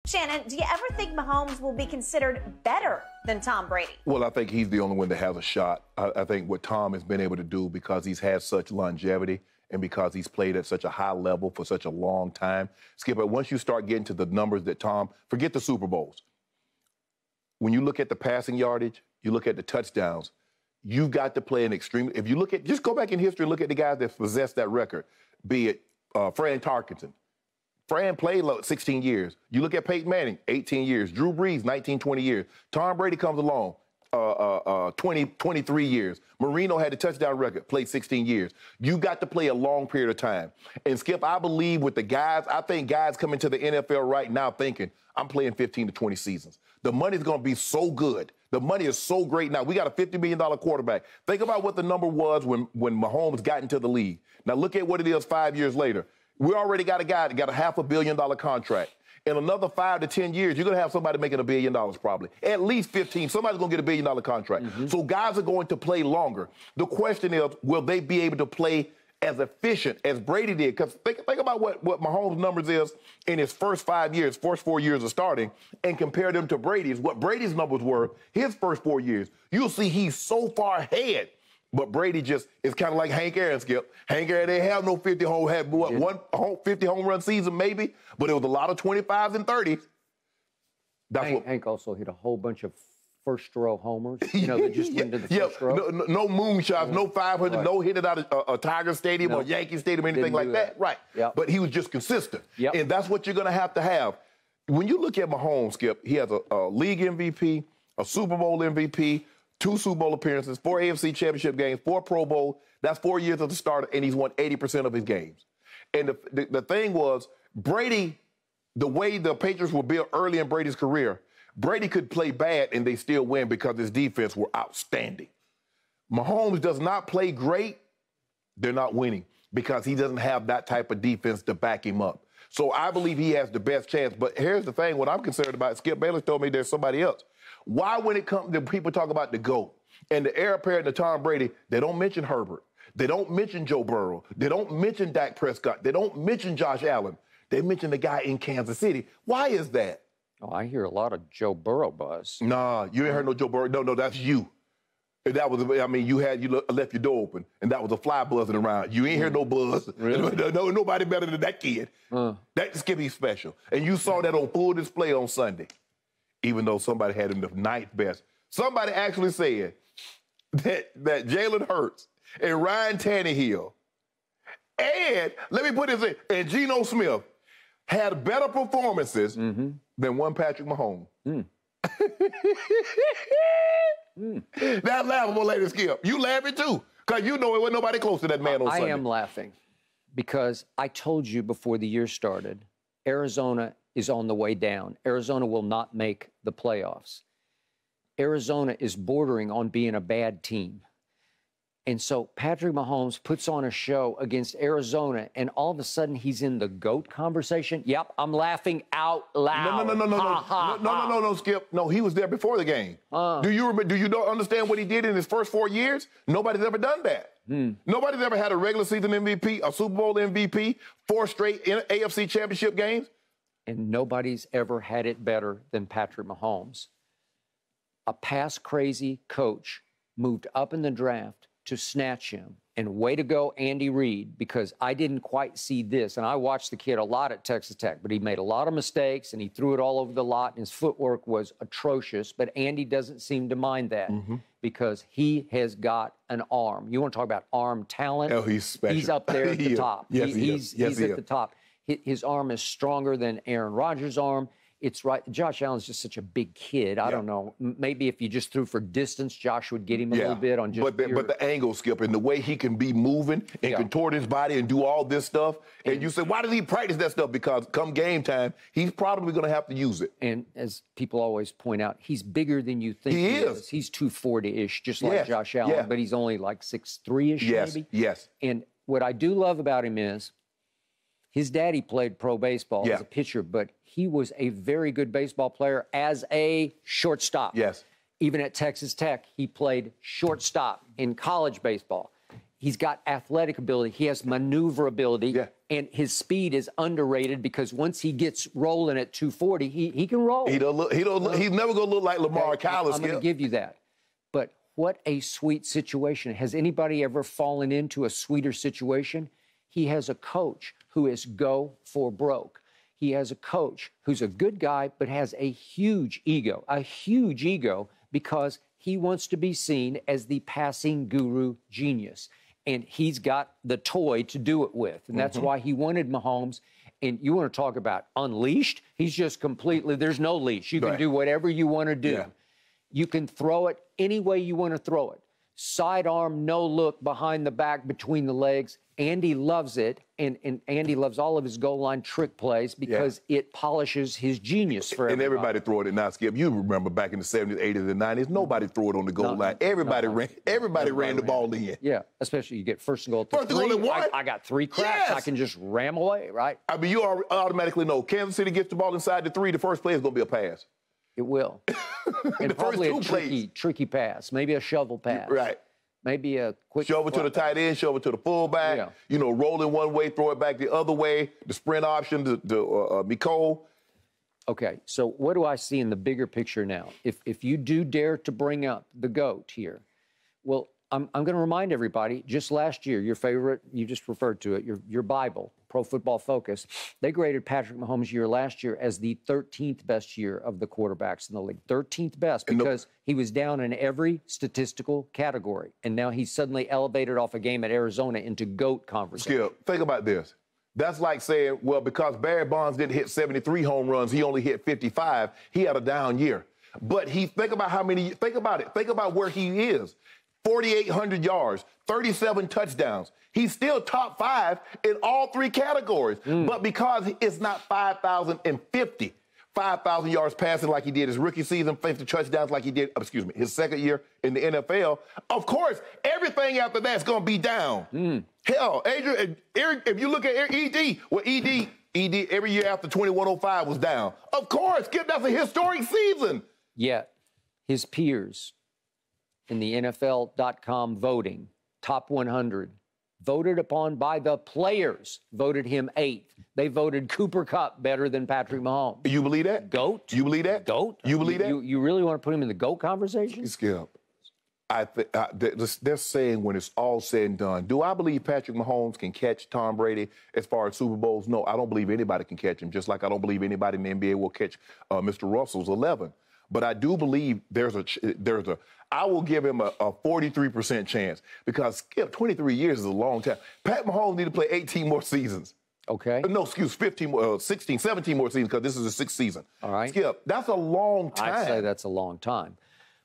Shannon, do you ever think Mahomes will be considered better than Tom Brady? Well, I think he's the only one that has a shot. I think what Tom has been able to do, because he's had such longevity and because he's played at such a high level for such a long time. Skip, but once you start getting to the numbers that Tom, forget the Super Bowls. When you look at the passing yardage, you look at the touchdowns, you've got to play an extreme. If you look at, just go back in history and look at the guys that possess that record, be it Fran Tarkenton. Fran played 16 years. You look at Peyton Manning, 18 years. Drew Brees, 19, 20 years. Tom Brady comes along, 23 years. Marino had the touchdown record, played 16 years. You got to play a long period of time. And, Skip, I believe with the guys, I think guys coming to the NFL right now thinking, I'm playing 15 to 20 seasons. The money's going to be so good. The money is so great now. We got a $50 million quarterback. Think about what the number was when Mahomes got into the league. Now look at what it is 5 years later. We already got a guy that got a $500 million contract. In another 5 to 10 years, you're going to have somebody making $1 billion probably. At least 15. Somebody's going to get $1 billion contract. So guys are going to play longer. The question is, will they be able to play as efficient as Brady did? Because think about what Mahomes' numbers is in his first 5 years, first 4 years of starting, and compare them to Brady's. What Brady's numbers were his first 4 years. You'll see he's so far ahead. But Brady just is kind of like Hank Aaron, Skip. Hank Aaron, they have no 50 home, had what, one 50 home run season maybe, but it was a lot of 25s and 30s. Hank also hit a whole bunch of first-row homers, that just went to the first row. No moonshots, no 500, right. No hit it out of a Tiger Stadium or Yankee Stadium, anything like that. Right. Yep. But he was just consistent. Yep. And that's what you're going to have. When you look at Mahomes, Skip, he has a league MVP, a Super Bowl MVP, 2 Super Bowl appearances, 4 AFC Championship games, 4 Pro Bowl. That's 4 years as a starter, and he's won 80% of his games. And the thing was, Brady, the way the Patriots were built early in Brady's career, Brady could play bad and they still win because his defense were outstanding. Mahomes does not play great, they're not winning because he doesn't have that type of defense to back him up. So I believe he has the best chance. But here's the thing, what I'm concerned about, Skip Bayless told me there's somebody else. Why, when it comes to people talk about the GOAT and the heir apparent to Tom Brady, they don't mention Herbert. They don't mention Joe Burrow. They don't mention Dak Prescott. They don't mention Josh Allen. They mention the guy in Kansas City. Why is that? Oh, I hear a lot of Joe Burrow buzz. Nah, you ain't heard no Joe Burrow. No, that's you. And that was, you left your door open, and that was a fly buzzing around. You ain't hear no buzz. Really? No, nobody better than that kid. That Skippy's special. And you saw that on full display on Sunday. Even though somebody had him the 9th best. Somebody actually said that Jalen Hurts and Ryan Tannehill and, let me put this in, and Geno Smith had better performances than one Patrick Mahomes. That's laughable, ladies, Skip. You laughing too, because you know it wasn't nobody close to that man on Sunday. I am laughing because I told you before the year started, Arizona is on the way down. Arizona will not make the playoffs. Arizona is bordering on being a bad team. And so Patrick Mahomes puts on a show against Arizona, and all of a sudden he's in the GOAT conversation. Yep, I'm laughing out loud. No, Skip. No, he was there before the game. Do you understand what he did in his first 4 years? Nobody's ever done that. Nobody's ever had a regular season MVP, a Super Bowl MVP, 4 straight AFC Championship games. And nobody's ever had it better than Patrick Mahomes. A pass-crazy coach moved up in the draft to snatch him. And way to go, Andy Reid, because I didn't quite see this. And I watched the kid a lot at Texas Tech, but he made a lot of mistakes, and he threw it all over the lot, and his footwork was atrocious. But Andy doesn't seem to mind that because he has got an arm. You want to talk about arm talent? Oh, he's special. He's up there at the top. Yes, he's at the top. His arm is stronger than Aaron Rodgers' arm. It's right. Josh Allen's just such a big kid. I don't know. Maybe if you just threw for distance, Josh would get him a little bit on just. But the angle, Skip, and the way he can be moving and contort his body and do all this stuff. And you say, why does he practice that stuff? Because come game time, he's probably going to have to use it. And as people always point out, he's bigger than you think he is. He's 240-ish, just like Josh Allen, but he's only like 6'3"-ish maybe. Yes. And what I do love about him is his daddy played pro baseball as a pitcher, but he was a very good baseball player as a shortstop. Yes. Even at Texas Tech, he played shortstop in college baseball. He's got athletic ability. He has maneuverability. Yeah. And his speed is underrated because once he gets rolling at 240, he can roll. He's never going to look like Lamar Kyler. I'm going to give you that. But what a sweet situation. Has anybody ever fallen into a sweeter situation? He has a coach who is go for broke. He has a coach who's a good guy but has a huge ego because he wants to be seen as the passing guru genius. And he's got the toy to do it with. And that's why he wanted Mahomes. And you want to talk about unleashed? He's just completely, there's no leash. You can do whatever you want to do. Yeah. You can throw it any way you want to throw it. Sidearm, no look, behind the back, between the legs. Andy loves it, and Andy loves all of his goal line trick plays because it polishes his genius for everybody. And everybody throw it at now, Skip. You remember back in the 70s, 80s, and 90s, nobody threw it on the goal line. Everybody ran the ball in. Yeah, especially you get first and goal to three. I got three cracks. I can just ram away, right? I mean, you automatically know Kansas City gets the ball inside the 3, the first play is going to be a pass. It will. And probably a tricky pass, maybe a shovel pass. Right. Maybe a quick shove it to the tight end, shove it to the fullback. Yeah. You know, roll it one way, throw it back the other way. The sprint option to Miko. Okay, so what do I see in the bigger picture now? If you do dare to bring up the GOAT here, well, I'm going to remind everybody, just last year, your favorite, you just referred to it, your Bible, Pro Football Focus, they graded Patrick Mahomes' year last year as the 13th best year of the quarterbacks in the league. 13th best because he was down in every statistical category. And now he's suddenly elevated off a game at Arizona into GOAT conversation. Skip, think about this. That's like saying, well, because Barry Bonds didn't hit 73 home runs, he only hit 55. He had a down year. But think about where he is. 4,800 yards, 37 touchdowns. He's still top 5 in all 3 categories. But because it's not 5,000 yards passing like he did his rookie season, 50 touchdowns like he did, his second year in the NFL, of course, everything after that's going to be down. Hell, Adrian, if you look at ED, well, ED every year after 2105 was down. Of course, that's a historic season. Yet, his peers in the NFL.com voting, top 100, voted upon by the players, voted him 8th. They voted Cooper Kupp better than Patrick Mahomes. You believe that? GOAT? You believe that? GOAT? You believe that? You really want to put him in the GOAT conversation? Skip, they're saying when it's all said and done, do I believe Patrick Mahomes can catch Tom Brady as far as Super Bowls? No, I don't believe anybody can catch him, just like I don't believe anybody in the NBA will catch Mr. Russell's 11. But I do believe I will give him a 43% chance because, Skip, 23 years is a long time. Pat Mahomes need to play 18 more seasons. Okay. No, 17 more seasons because this is the 6th season. All right. Skip, that's a long time. I'd say that's a long time.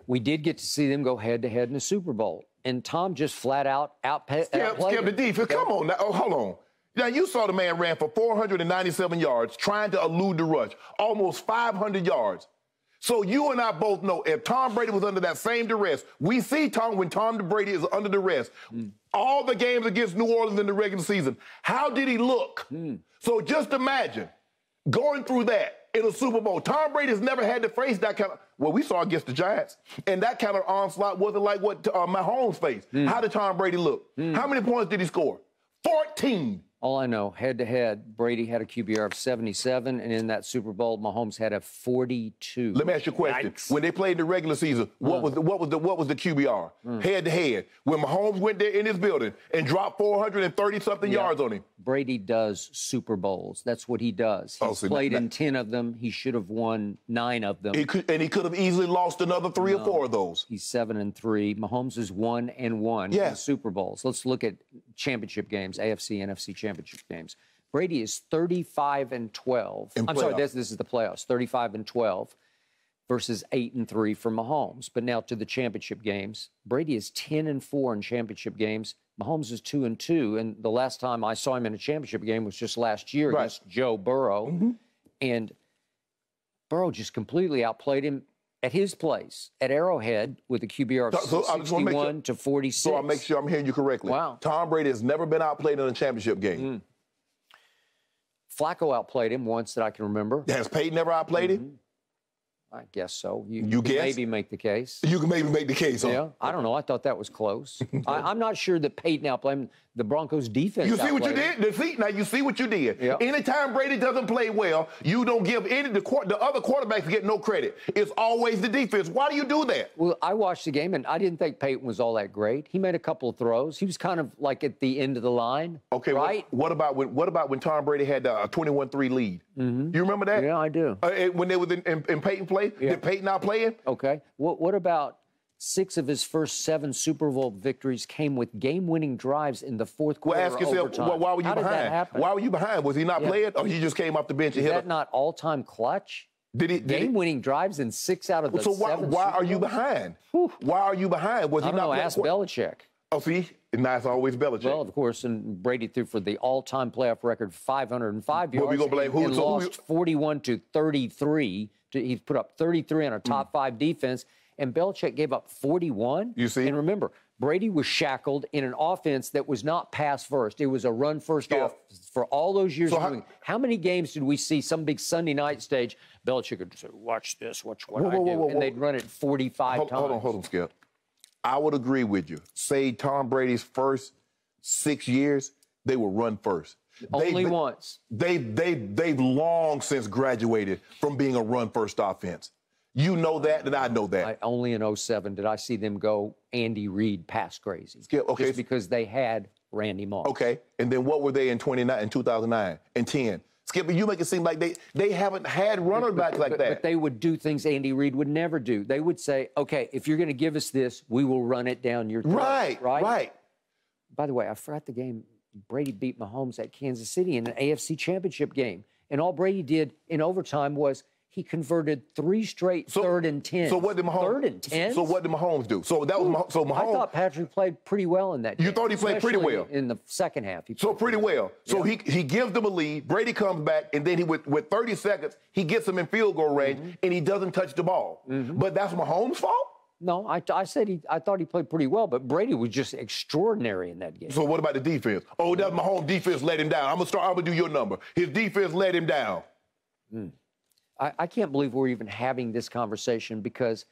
We did get to see them go head-to-head in the Super Bowl, and Tom just flat out outplayed Skip, the defense, come on now. Oh, hold on. Now, you saw the man ran for 497 yards trying to elude the rush, almost 500 yards. So you and I both know if Tom Brady was under that same duress, we see when Tom Brady is under duress, all the games against New Orleans in the regular season, how did he look? So just imagine going through that in a Super Bowl. Tom Brady has never had to face that kind of, well, we saw against the Giants, and that kind of onslaught wasn't like what Mahomes faced. How did Tom Brady look? How many points did he score? 14. All I know, head-to-head, Brady had a QBR of 77, and in that Super Bowl, Mahomes had a 42. Let me ask you a question. Yikes. When they played the regular season, what was the QBR? Head-to-head. When Mahomes went there in his building and dropped 430-something yards on him. Brady does Super Bowls. That's what he does. He's played in 10 of them. He should have won 9 of them. He could have easily lost another 3 or 4 of those. He's 7-3. Mahomes is 1-1 in the Super Bowls. Let's look at championship games, AFC, NFC championship games. Brady is 35-12. I'm sorry, this is the playoffs. 35-12 versus 8-3 for Mahomes. But now to the championship games. Brady is 10-4 in championship games. Mahomes is 2-2, and the last time I saw him in a championship game was just last year against Joe Burrow. And Burrow just completely outplayed him at his place at Arrowhead with a QBR of 61-46. So I'll make sure I'm hearing you correctly. Wow. Tom Brady has never been outplayed in a championship game. Flacco outplayed him once that I can remember. Has Peyton never outplayed him? I guess so. You guess? Maybe make the case. You can maybe make the case, huh? Yeah, I don't know. I thought that was close. I'm not sure that Peyton outplayed the Broncos' defense. You see what you did? Now you see what you did. Yep. Anytime Brady doesn't play well, you don't give the other quarterbacks get no credit. It's always the defense. Why do you do that? Well, I watched the game, and I didn't think Peyton was all that great. He made a couple of throws. He was kind of like at the end of the line. Okay, right? What about when Tom Brady had a 21-3 lead? You remember that? Yeah, I do. When they was in Peyton play? Yeah. Did Peyton not play him? Okay. What about 6 of his first 7 Super Bowl victories came with game-winning drives in the fourth quarter? Well, ask yourself, why were you How behind? Did that happen? Why were you behind? Was he not playing, or he just came off the bench and hit? Is that not all-time clutch? Game-winning drives in 6 out of the 7. So why are you behind? Why are you behind? Was he not playing? Ask Belichick. Oh, see? Now it's always Belichick. Well, of course, and Brady threw for the all-time playoff record 505 yards. What we gonna blame? And lost 41-33. He's put up 33 on a top 5 defense, and Belichick gave up 41. You see? And remember, Brady was shackled in an offense that was not pass first. It was a run first offense for all those years. So how many games did we see some big Sunday night stage? Belichick would say, watch this, watch what I do. And they'd run it 45 times. Hold on, Skip. I would agree with you. Say Tom Brady's first 6 years, they will run first. Only once. They've long since graduated from being a run-first offense. You know that, and I know that. Only in 07 did I see them go Andy Reid pass crazy. Skip, okay. Just because they had Randy Moss. Okay, and then what were they in 2009 and 10? Skip, you make it seem like they haven't had running backs like that. But they would do things Andy Reid would never do. They would say, okay, if you're going to give us this, we will run it down your throat. Right. By the way, I forgot the game. Brady beat Mahomes at Kansas City in an AFC Championship game. And all Brady did in overtime was he converted 3 straight 3rd and 10. So what did Mahomes? 3rd and 10. So what did Mahomes do? So that was Mahomes. I thought Patrick played pretty well in that game. You thought he played pretty well in the second half. So pretty well. So he gives them a lead. Brady comes back, and then with 30 seconds, he gets them in field goal range, and he doesn't touch the ball. But that's Mahomes' fault. No, I thought he played pretty well, but Brady was just extraordinary in that game. So what about the defense? Oh, that Mahomes' defense let him down. I'm gonna do your number. His defense let him down. I can't believe we're even having this conversation because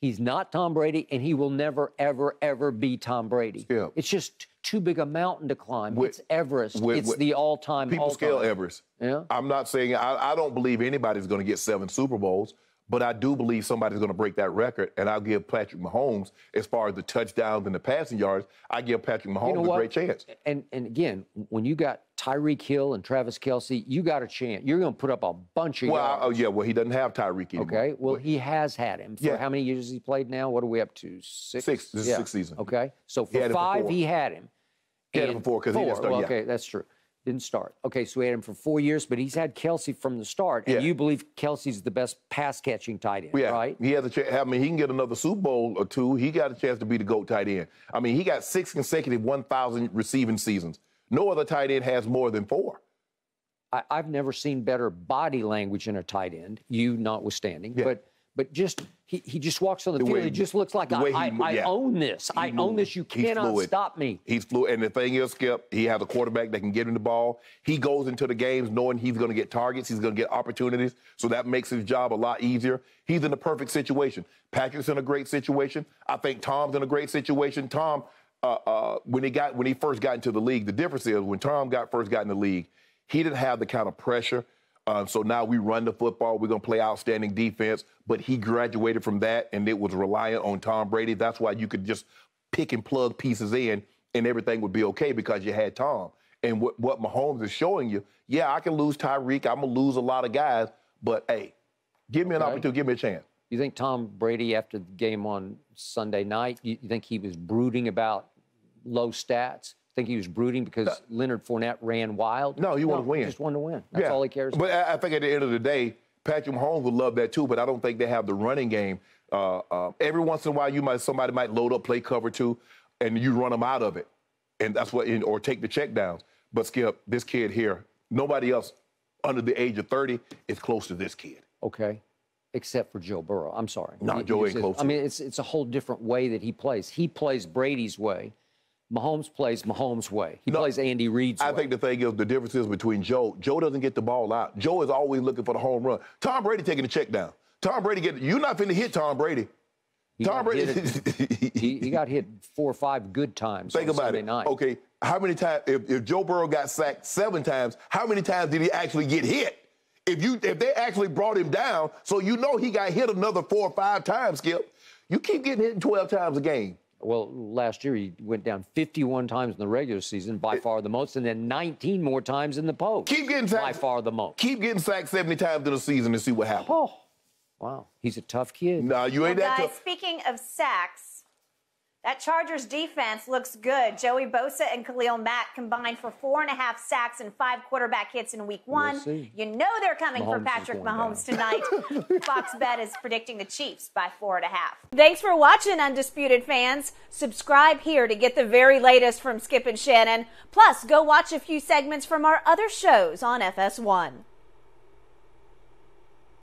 he's not Tom Brady, and he will never, ever, ever be Tom Brady. Yeah. It's just too big a mountain to climb. It's Everest. It's the all-time. People scale Everest. Yeah. I'm not saying I don't believe anybody's going to get 7 Super Bowls. But I do believe somebody's going to break that record, and I'll give Patrick Mahomes, as far as the touchdowns and the passing yards, I give Patrick Mahomes a great chance. And again, when you got Tyreek Hill and Travis Kelce, you got a chance. You're going to put up a bunch of yards. Well, he doesn't have Tyreek anymore. Okay, well, he has had him. For how many years has he played now? What are we up to, 6? 6. This is 6th season. Okay, so for 5, he had him. He had him for 4 because he didn't start. Okay, that's true. Didn't start. Okay, so we had him for 4 years, but he's had Kelce from the start. And you believe Kelce's the best pass-catching tight end, right? He has a chance. I mean, he can get another Super Bowl or 2. He got a chance to be the GOAT tight end. I mean, he got 6 consecutive 1,000 receiving seasons. No other tight end has more than 4. I've never seen better body language in a tight end, you notwithstanding. But just he just walks on the field. He just looks like I own this. I own this. You cannot stop me. He's fluid. And the thing is, Skip, he has a quarterback that can get him the ball. He goes into the games knowing he's going to get targets. He's going to get opportunities. So that makes his job a lot easier. He's in the perfect situation. Patrick's in a great situation. I think Tom's in a great situation. Tom, when he first got into the league, the difference is when Tom first got in the league, he didn't have the kind of pressure. So now we run the football. We're going to play outstanding defense. But he graduated from that, and it was reliant on Tom Brady. That's why you could just pick and plug pieces in, and everything would be okay because you had Tom. And what Mahomes is showing you, I can lose Tyreek. I'm going to lose a lot of guys. But, hey, give me an opportunity. Give me a chance. You think Tom Brady, after the game on Sunday night, you think he was brooding about low stats? Think he was brooding because Leonard Fournette ran wild? No, he wanted to win. He just wanted to win. That's all he cares about. But I think at the end of the day, Patrick Mahomes would love that too, but I don't think they have the running game. Every once in a while, somebody might load up, play cover 2, and you run them out of it. And that's or take the check downs. But Skip, this kid here, nobody else under the age of 30 is close to this kid. Okay. Except for Joe Burrow. I'm sorry. No, Joe ain't close. I mean, it's a whole different way that he plays. He plays Brady's way. Mahomes plays Mahomes' way. He plays Andy Reid's way. I think the thing is, the difference is between Joe. Joe doesn't get the ball out. Joe is always looking for the home run. Tom Brady taking the check down. Tom Brady you're not finna hit Tom Brady. Tom Brady. He got hit 4 or 5 good times. Think about Sunday it. Night. Okay, how many times, if Joe Burrow got sacked 7 times, how many times did he actually get hit? If they actually brought him down, so you know he got hit another 4 or 5 times, Skip, you keep getting hit 12 times a game. Well, last year he went down 51 times in the regular season, by far the most, and then 19 more times in the post. Keep getting sacked. By far the most. Keep getting sacked 70 times in a season and see what happens. Oh, wow. He's a tough kid. No, you ain't that guys, tough. speaking of sacks, that Chargers defense looks good. Joey Bosa and Khalil Mack combined for 4.5 sacks and 5 quarterback hits in week 1. We'll you know they're coming for Patrick Mahomes tonight. Fox Bet is predicting the Chiefs by 4.5. Thanks for watching, Undisputed fans. Subscribe here to get the very latest from Skip and Shannon. Plus, go watch a few segments from our other shows on FS1.